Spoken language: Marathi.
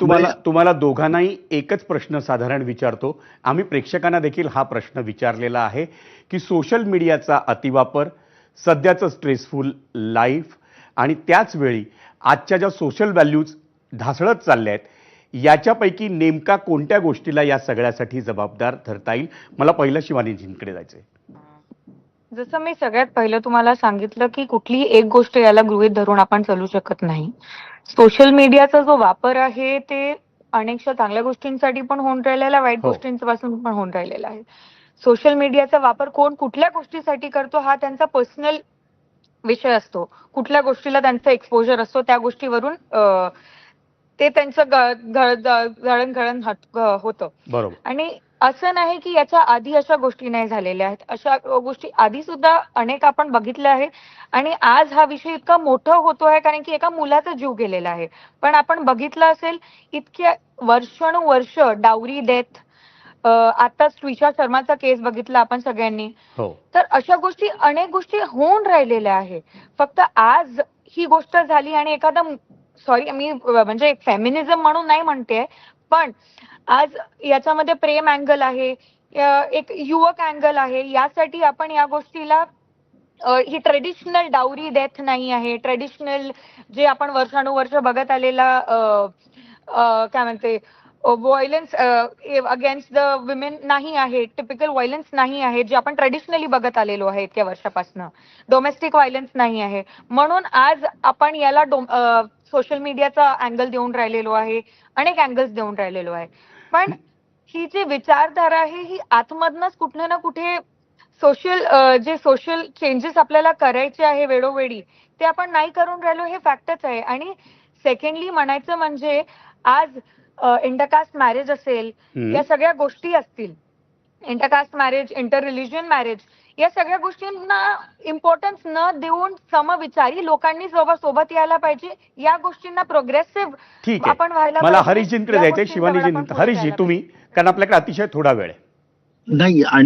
तुम्हाला तुम्हाला दोघांनाही एकच प्रश्न साधारण विचारतो. आम्ही प्रेक्षकांना देखील हा प्रश्न विचारलेला आहे की सोशल मीडियाचा अतिवापर, सध्याचं स्ट्रेसफुल लाईफ आणि त्याच वेळी आजच्या ज्या सोशल व्हॅल्यूज ढासळत चालल्या आहेत, याच्यापैकी नेमका कोणत्या गोष्टीला या सगळ्यासाठी जबाबदार धरता येईल? मला पहिलं शिवानीजींकडे जायचंय. जसं मी सगळ्यात पहिलं तुम्हाला सांगितलं की कुठलीही एक गोष्ट याला गृहीत धरून आपण चालू शकत नाही. सोशल मीडियाचा जो वापर आहे ते अनेकशा चांगल्या गोष्टींसाठी पण होऊन राहिलेला आहे, वाईट हो. गोष्टींपासून पण होऊन राहिलेला आहे. सोशल मीडियाचा वापर कोण कुठल्या गोष्टीसाठी करतो हा त्यांचा पर्सनल विषय असतो. कुठल्या गोष्टीला त्यांचा एक्सपोजर असतो त्या गोष्टीवरून ते त्यांचं जळणघळण होतं. बरोबर. आणि असं नाही की याच्या आधी अशा गोष्टी नाही झालेल्या आहेत. अशा गोष्टी आधी सुद्धा अनेक आपण बघितल्या आहेत आणि आज हा विषय इतका मोठा होतो आहे कारण की एका मुलाचा जीव गेलेला आहे. पण आपण बघितलं असेल इतक्या वर्षानुवर्ष डावरी डेथ, आता स्विशा शर्माचा केस बघितला आपण सगळ्यांनी. हो. तर अशा गोष्टी अनेक गोष्टी होऊन राहिलेल्या आहे. फक्त आज ही गोष्ट झाली आणि एखादा सॉरी मी म्हणजे एक फेमिनिझम म्हणून नाही म्हणते, पण आज याच्यामध्ये प्रेम अँगल आहे, एक युवक अँगल आहे. यासाठी आपण या गोष्टीला ही ट्रेडिशनल डावरी डेथ नाही आहे. ट्रेडिशनल जे आपण वर्षानुवर्ष बघत आलेला काय म्हणते व्हायलन्स अगेन्स्ट द विमेन नाही आहे. टिपिकल व्हायलन्स नाही आहे जे आपण ट्रेडिशनली बघत आलेलो आहे इतक्या वर्षापासून. डोमेस्टिक व्हायलन्स नाही आहे. म्हणून आज आपण याला सोशल मीडियाचा अँगल देऊन राहिलेलो आहे, अनेक अँगल्स देऊन राहिलेलो आहे. पण ही जी विचारधारा आहे ही आतमधनच कुठे ना कुठे जे सोशल चेंजेस आपल्याला करायचे आहे वेळोवेळी ते आपण नाही करून राहिलो हे फॅक्टच आहे. आणि सेकंडली म्हणायचं म्हणजे आज इंटरकास्ट मॅरेज असेल, या सगळ्या गोष्टी असतील, intercaste marriage, inter religion marriage, या सगळ्या गोष्टींना इम्पॉर्टन्स न देऊन समविचारी लोकांनी सोबत यायला पाहिजे. या गोष्टींना प्रोग्रेसिव्ह ठीक आहे. आपण व्हायला मला पाहिजे. हरीशजींकडे या जायचंय. गोष्टींवर आपण शिवानीजी, पुढे हरीशजी जायला तुम्ही, कारण आपल्याकडे अतिशय थोडा वेळ आहे. नाही आणि